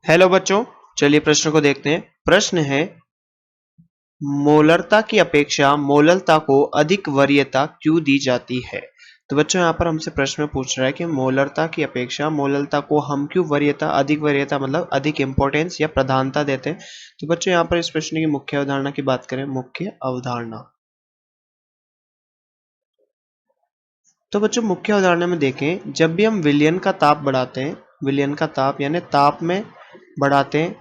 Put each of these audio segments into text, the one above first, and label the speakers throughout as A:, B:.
A: Hello बच्चों, चलिए प्रश्न को देखते हैं। प्रश्न है, मोलरता की अपेक्षा मोललता को अधिक वरीयता क्यों दी जाती है। तो बच्चों यहाँ पर हमसे प्रश्न में पूछ रहा है कि मोलरता की अपेक्षा मोललता को हम क्यों वरीयता, अधिक वरीयता मतलब अधिक इंपॉर्टेंस या प्रधानता देते हैं। तो बच्चों यहाँ पर इस प्रश्न की मुख्य अवधारणा की बात करें, मुख्य अवधारणा, तो बच्चों मुख्य अवधारणा में देखें, जब भी हम विलयन का ताप बढ़ाते हैं, विलयन का ताप यानी ताप में बढ़ाते हैं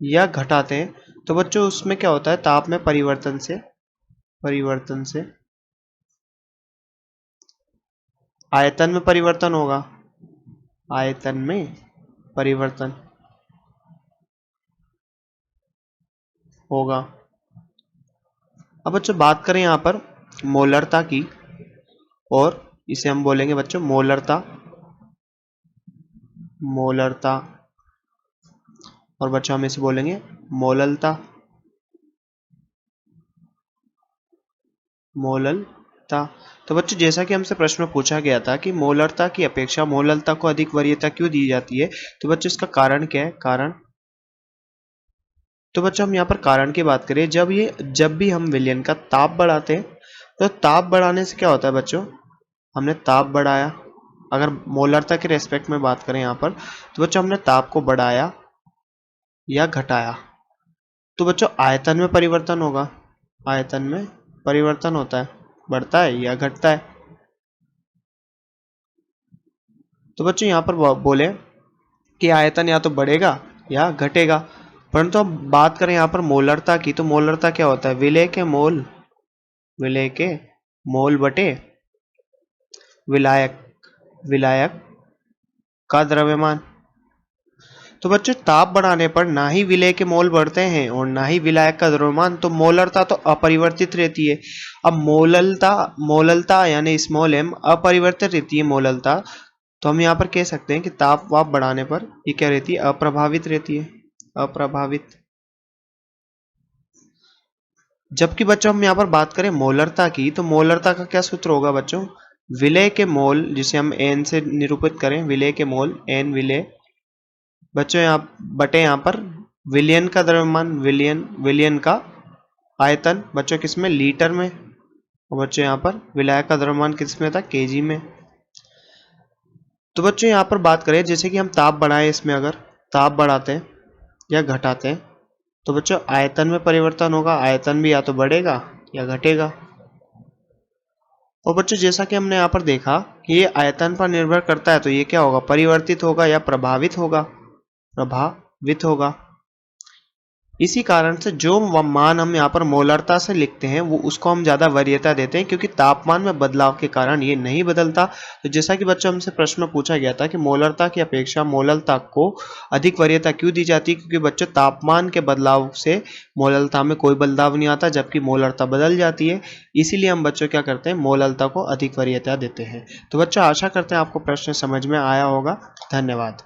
A: या घटाते हैं, तो बच्चों उसमें क्या होता है, ताप में परिवर्तन से आयतन में परिवर्तन होगा, आयतन में परिवर्तन होगा। अब बच्चों बात करें यहाँ पर मोलरता की, और इसे हम बोलेंगे बच्चों मोलरता, मोलरता, और बच्चों हम इसे बोलेंगे मोललता, मोललता। तो बच्चों जैसा कि हमसे प्रश्न में पूछा गया था कि मोलरता की अपेक्षा मोललता को अधिक वरीयता क्यों दी जाती है, तो बच्चों इसका कारण क्या है, कारण, तो बच्चों हम यहाँ पर कारण की बात करें, जब भी हम विलयन का ताप बढ़ाते हैं, तो ताप बढ़ाने से क्या होता है बच्चों, हमने ताप बढ़ाया, अगर मोलरता के रेस्पेक्ट में बात करें यहाँ पर, तो बच्चों हमने ताप को बढ़ाया या घटाया, तो बच्चों आयतन में परिवर्तन होगा, आयतन में परिवर्तन होता है, बढ़ता है या घटता है। तो बच्चों यहाँ पर बोले कि आयतन या तो बढ़ेगा या घटेगा, परंतु अब बात करें यहाँ पर मोलरता की, तो मोलरता क्या होता है, विलय के मोल, विलय के मोल बटे विलायक, विलायक का द्रव्यमान। तो बच्चों ताप बढ़ाने पर ना ही विलय के मोल बढ़ते हैं और ना ही विलायक का द्रव्यमान, तो मोलरता तो अपरिवर्तित रहती है। अब मोललता, मोललता यानी स्मॉल एम अपरिवर्तित रहती है मोललता, तो हम यहाँ पर कह सकते हैं कि ताप वाप बढ़ाने पर ये क्या रहती है, अप्रभावित रहती है, अप्रभावित। जबकि बच्चों हम यहाँ पर बात करें मोलरता की, तो मोलरता का क्या सूत्र होगा बच्चों, विलय के मोल, जिसे हम एन से निरूपित करें, विलय के मोल एन विलय बच्चों यहाँ बटे यहाँ पर विलियन का द्रव्यमान, विलियन का आयतन बच्चों किसमें, लीटर में, और बच्चों यहाँ पर विलायक का द्रव्यमान किसमें था, केजी में। तो बच्चों यहाँ पर बात करें, जैसे कि हम ताप बढ़ाएं, इसमें अगर ताप बढ़ाते हैं या घटाते हैं, तो बच्चों आयतन में परिवर्तन होगा, आयतन भी या तो बढ़ेगा या घटेगा। और बच्चों जैसा कि हमने यहाँ पर देखा कि ये आयतन पर निर्भर करता है, तो ये क्या होगा, परिवर्तित होगा या प्रभावित होगा, प्रभावित होगा। इसी कारण से जो मान हम यहाँ पर मोलरता से लिखते हैं, वो उसको हम ज्यादा वरीयता देते हैं, क्योंकि तापमान में बदलाव के कारण ये नहीं बदलता। तो जैसा कि बच्चों हमसे प्रश्न में पूछा गया था कि मोलरता की अपेक्षा मोललता को अधिक वरीयता क्यों दी जाती है, क्योंकि बच्चों तापमान के बदलाव से मोललता में कोई बदलाव नहीं आता, जबकि मोलरता बदल जाती है। इसीलिए हम बच्चों क्या करते हैं, मोललता को अधिक वरीयता देते हैं। तो बच्चों आशा करते हैं आपको प्रश्न समझ में आया होगा। धन्यवाद।